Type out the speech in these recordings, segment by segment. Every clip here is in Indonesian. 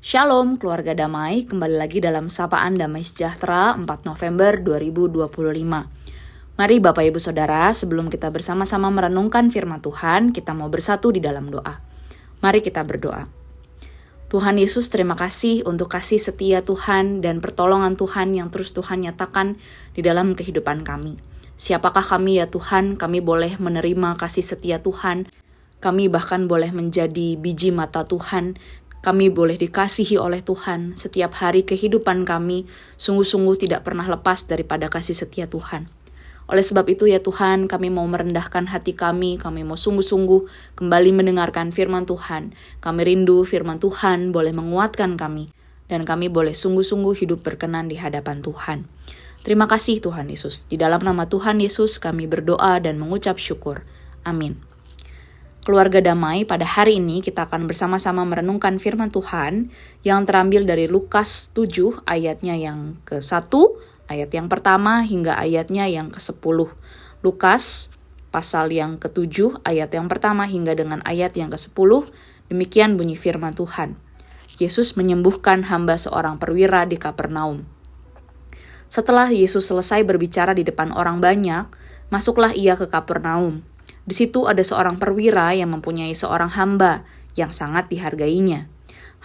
Shalom keluarga damai, kembali lagi dalam Sapaan Damai Sejahtera 4 November 2025. Mari Bapak Ibu Saudara, sebelum kita bersama-sama merenungkan firman Tuhan, kita mau bersatu di dalam doa. Mari kita berdoa. Tuhan Yesus, terima kasih untuk kasih setia Tuhan dan pertolongan Tuhan yang terus Tuhan nyatakan di dalam kehidupan kami. Siapakah kami ya Tuhan, kami boleh menerima kasih setia Tuhan, kami bahkan boleh menjadi biji mata Tuhan. Kami boleh dikasihi oleh Tuhan. Setiap hari kehidupan kami sungguh-sungguh tidak pernah lepas daripada kasih setia Tuhan. Oleh sebab itu ya Tuhan, kami mau merendahkan hati kami mau sungguh-sungguh kembali mendengarkan firman Tuhan. Kami rindu firman Tuhan boleh menguatkan kami, dan kami boleh sungguh-sungguh hidup berkenan di hadapan Tuhan. Terima kasih Tuhan Yesus. Di dalam nama Tuhan Yesus kami berdoa dan mengucap syukur. Amin. Keluarga damai, pada hari ini kita akan bersama-sama merenungkan firman Tuhan yang terambil dari Lukas 7 ayatnya yang ke-1, ayat yang pertama hingga ayatnya yang ke-10. Lukas pasal yang ke-7 ayat yang pertama hingga dengan ayat yang ke-10, demikian bunyi firman Tuhan. Yesus menyembuhkan hamba seorang perwira di Kapernaum. Setelah Yesus selesai berbicara di depan orang banyak, masuklah ia ke Kapernaum. Di situ ada seorang perwira yang mempunyai seorang hamba yang sangat dihargainya.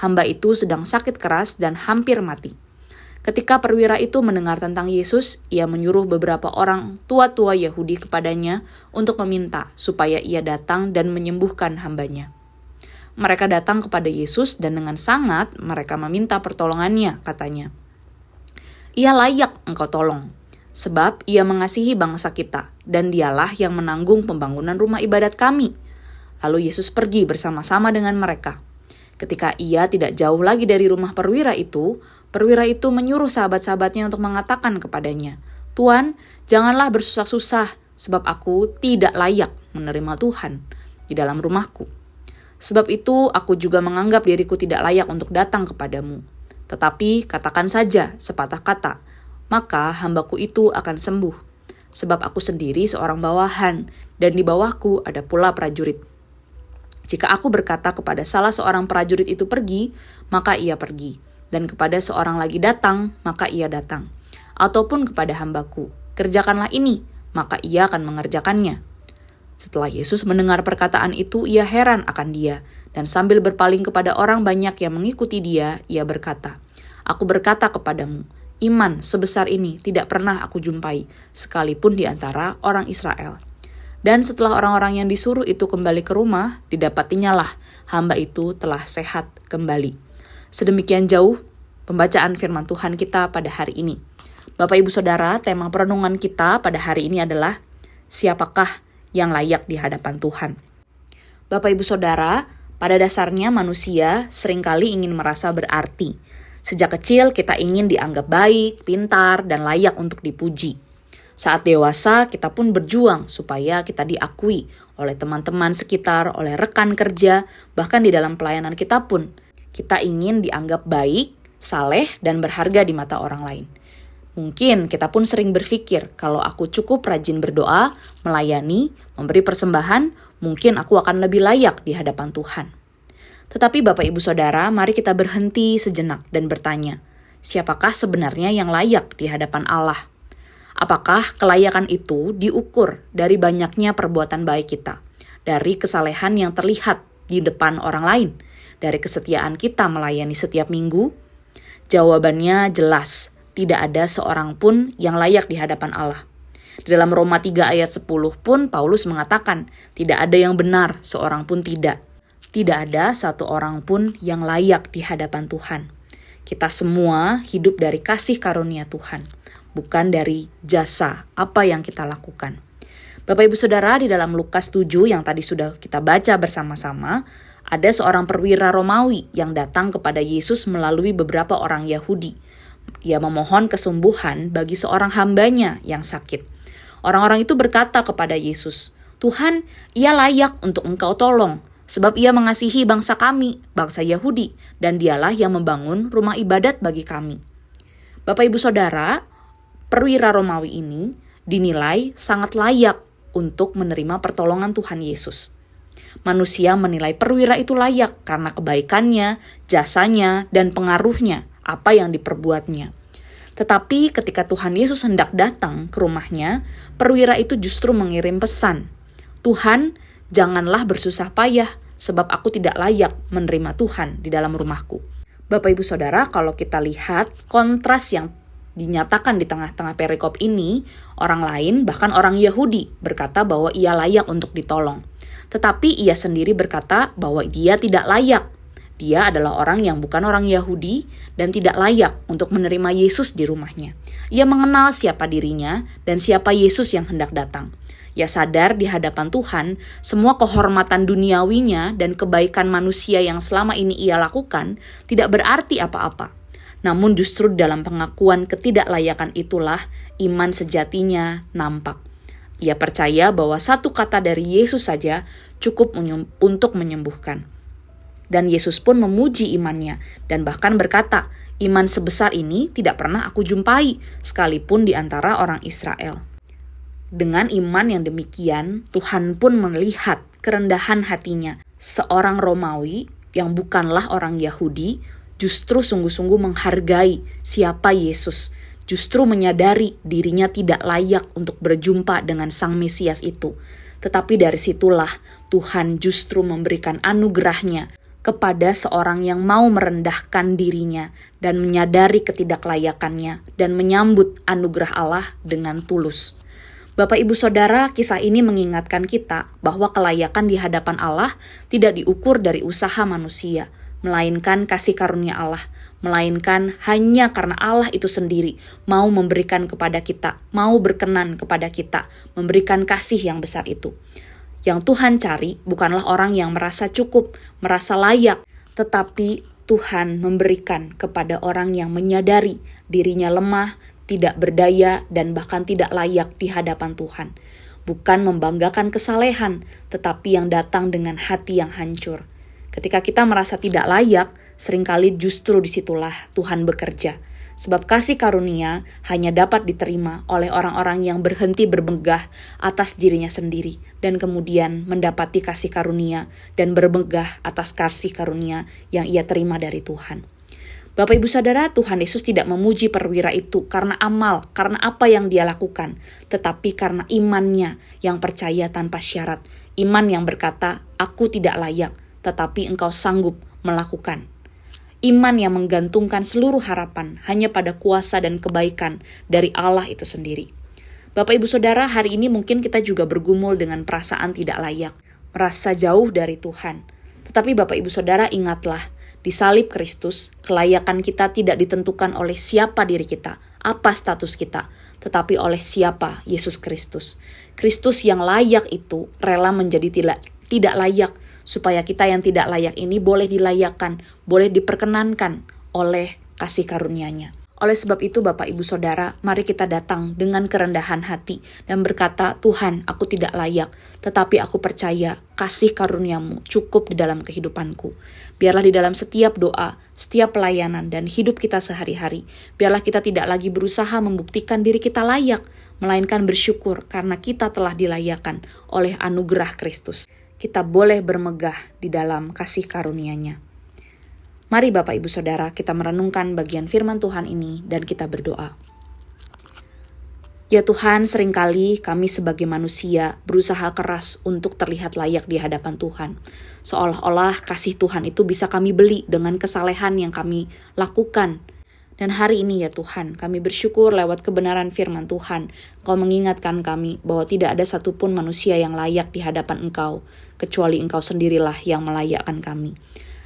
Hamba itu sedang sakit keras dan hampir mati. Ketika perwira itu mendengar tentang Yesus, ia menyuruh beberapa orang tua-tua Yahudi kepadanya untuk meminta supaya ia datang dan menyembuhkan hambanya. Mereka datang kepada Yesus dan dengan sangat mereka meminta pertolongannya, katanya. Ia layak engkau tolong. Sebab ia mengasihi bangsa kita, dan dialah yang menanggung pembangunan rumah ibadat kami. Lalu Yesus pergi bersama-sama dengan mereka. Ketika ia tidak jauh lagi dari rumah perwira itu menyuruh sahabat-sahabatnya untuk mengatakan kepadanya, Tuan, janganlah bersusah-susah, sebab aku tidak layak menerima Tuhan di dalam rumahku. Sebab itu aku juga menganggap diriku tidak layak untuk datang kepadamu. Tetapi katakan saja sepatah kata, maka hambaku itu akan sembuh. Sebab aku sendiri seorang bawahan, dan di bawahku ada pula prajurit. Jika aku berkata kepada salah seorang prajurit itu pergi, maka ia pergi. Dan kepada seorang lagi datang, maka ia datang. Ataupun kepada hambaku, kerjakanlah ini, maka ia akan mengerjakannya. Setelah Yesus mendengar perkataan itu, ia heran akan dia. Dan sambil berpaling kepada orang banyak yang mengikuti dia, ia berkata, Aku berkata kepadamu, iman sebesar ini tidak pernah aku jumpai, sekalipun di antara orang Israel. Dan setelah orang-orang yang disuruh itu kembali ke rumah, didapatinya lah hamba itu telah sehat kembali. Sedemikian jauh pembacaan firman Tuhan kita pada hari ini. Bapak Ibu Saudara, tema perenungan kita pada hari ini adalah siapakah yang layak di hadapan Tuhan. Bapak Ibu Saudara, pada dasarnya manusia seringkali ingin merasa berarti. Sejak kecil kita ingin dianggap baik, pintar, dan layak untuk dipuji. Saat dewasa kita pun berjuang supaya kita diakui oleh teman-teman sekitar, oleh rekan kerja, bahkan di dalam pelayanan kita pun. Kita ingin dianggap baik, saleh, dan berharga di mata orang lain. Mungkin kita pun sering berpikir, kalau aku cukup rajin berdoa, melayani, memberi persembahan, mungkin aku akan lebih layak di hadapan Tuhan. Tetapi Bapak Ibu Saudara, mari kita berhenti sejenak dan bertanya, siapakah sebenarnya yang layak di hadapan Allah? Apakah kelayakan itu diukur dari banyaknya perbuatan baik kita, dari kesalehan yang terlihat di depan orang lain, dari kesetiaan kita melayani setiap minggu? Jawabannya jelas, tidak ada seorang pun yang layak di hadapan Allah. Di dalam Roma 3 ayat 10 pun Paulus mengatakan, tidak ada yang benar, seorang pun tidak. Tidak ada satu orang pun yang layak di hadapan Tuhan. Kita semua hidup dari kasih karunia Tuhan, bukan dari jasa apa yang kita lakukan. Bapak Ibu Saudara, di dalam Lukas 7 yang tadi sudah kita baca bersama-sama, ada seorang perwira Romawi yang datang kepada Yesus melalui beberapa orang Yahudi. Ia memohon kesembuhan bagi seorang hambanya yang sakit. Orang-orang itu berkata kepada Yesus, Tuhan, ia layak untuk engkau tolong, sebab ia mengasihi bangsa kami, bangsa Yahudi, dan dialah yang membangun rumah ibadat bagi kami. Bapak Ibu Saudara, perwira Romawi ini dinilai sangat layak untuk menerima pertolongan Tuhan Yesus. Manusia menilai perwira itu layak karena kebaikannya, jasanya, dan pengaruhnya, apa yang diperbuatnya. Tetapi ketika Tuhan Yesus hendak datang ke rumahnya, perwira itu justru mengirim pesan, "Tuhan, janganlah bersusah payah, sebab aku tidak layak menerima Tuhan di dalam rumahku." Bapak Ibu Saudara, kalau kita lihat kontras yang dinyatakan di tengah-tengah perikop ini, orang lain, bahkan orang Yahudi, berkata bahwa ia layak untuk ditolong. Tetapi ia sendiri berkata bahwa dia tidak layak. Dia adalah orang yang bukan orang Yahudi dan tidak layak untuk menerima Yesus di rumahnya. Ia mengenal siapa dirinya dan siapa Yesus yang hendak datang. Ia sadar di hadapan Tuhan, semua kehormatan duniawinya dan kebaikan manusia yang selama ini ia lakukan tidak berarti apa-apa. Namun justru dalam pengakuan ketidaklayakan itulah iman sejatinya nampak. Ia percaya bahwa satu kata dari Yesus saja cukup untuk menyembuhkan. Dan Yesus pun memuji imannya dan bahkan berkata, "Iman sebesar ini tidak pernah aku jumpai, sekalipun di antara orang Israel." Dengan iman yang demikian, Tuhan pun melihat kerendahan hatinya. Seorang Romawi yang bukanlah orang Yahudi justru sungguh-sungguh menghargai siapa Yesus, justru menyadari dirinya tidak layak untuk berjumpa dengan Sang Mesias itu. Tetapi dari situlah Tuhan justru memberikan anugerahnya kepada seorang yang mau merendahkan dirinya dan menyadari ketidaklayakannya dan menyambut anugerah Allah dengan tulus. Bapak Ibu Saudara, kisah ini mengingatkan kita bahwa kelayakan di hadapan Allah tidak diukur dari usaha manusia, melainkan kasih karunia Allah, melainkan hanya karena Allah itu sendiri mau memberikan kepada kita, mau berkenan kepada kita, memberikan kasih yang besar itu. Yang Tuhan cari bukanlah orang yang merasa cukup, merasa layak, tetapi Tuhan memberikan kepada orang yang menyadari dirinya lemah, tidak berdaya, dan bahkan tidak layak di hadapan Tuhan. Bukan membanggakan kesalehan, tetapi yang datang dengan hati yang hancur. Ketika kita merasa tidak layak, seringkali justru disitulah Tuhan bekerja. Sebab kasih karunia hanya dapat diterima oleh orang-orang yang berhenti bermegah atas dirinya sendiri dan kemudian mendapati kasih karunia dan bermegah atas kasih karunia yang ia terima dari Tuhan. Bapak Ibu Saudara, Tuhan Yesus tidak memuji perwira itu karena amal, karena apa yang dia lakukan, tetapi karena imannya yang percaya tanpa syarat. Iman yang berkata, "Aku tidak layak, tetapi Engkau sanggup melakukan." Iman yang menggantungkan seluruh harapan hanya pada kuasa dan kebaikan dari Allah itu sendiri. Bapak Ibu Saudara, hari ini mungkin kita juga bergumul dengan perasaan tidak layak, merasa jauh dari Tuhan. Tetapi Bapak Ibu Saudara, ingatlah, di salib Kristus, kelayakan kita tidak ditentukan oleh siapa diri kita, apa status kita, tetapi oleh siapa Yesus Kristus. Kristus yang layak itu rela menjadi tidak layak, supaya kita yang tidak layak ini boleh dilayakkan, boleh diperkenankan oleh kasih karunia-Nya. Oleh sebab itu Bapak Ibu Saudara, mari kita datang dengan kerendahan hati dan berkata, "Tuhan, aku tidak layak, tetapi aku percaya kasih karunia-Mu cukup di dalam kehidupanku." Biarlah di dalam setiap doa, setiap pelayanan dan hidup kita sehari-hari, biarlah kita tidak lagi berusaha membuktikan diri kita layak, melainkan bersyukur karena kita telah dilayakkan oleh anugerah Kristus. Kita boleh bermegah di dalam kasih karunia-Nya. Mari Bapak Ibu Saudara, kita merenungkan bagian firman Tuhan ini dan kita berdoa. Ya Tuhan, seringkali kami sebagai manusia berusaha keras untuk terlihat layak di hadapan Tuhan. Seolah-olah kasih Tuhan itu bisa kami beli dengan kesalehan yang kami lakukan. Dan hari ini ya Tuhan, kami bersyukur lewat kebenaran firman Tuhan, Engkau mengingatkan kami bahwa tidak ada satupun manusia yang layak di hadapan Engkau, kecuali Engkau sendirilah yang melayakkan kami.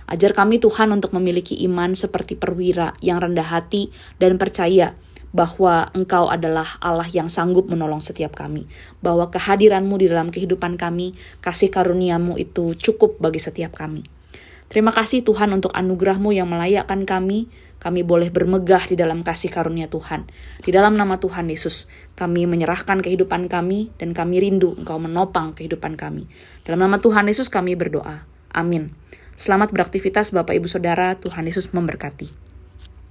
Ajar kami Tuhan untuk memiliki iman seperti perwira yang rendah hati dan percaya bahwa Engkau adalah Allah yang sanggup menolong setiap kami, bahwa kehadiran-Mu di dalam kehidupan kami, kasih karunia-Mu itu cukup bagi setiap kami. Terima kasih Tuhan untuk anugerah-Mu yang melayakkan kami boleh bermegah di dalam kasih karunia Tuhan. Di dalam nama Tuhan Yesus, kami menyerahkan kehidupan kami dan kami rindu Engkau menopang kehidupan kami. Dalam nama Tuhan Yesus kami berdoa. Amin. Selamat beraktivitas Bapak Ibu Saudara, Tuhan Yesus memberkati.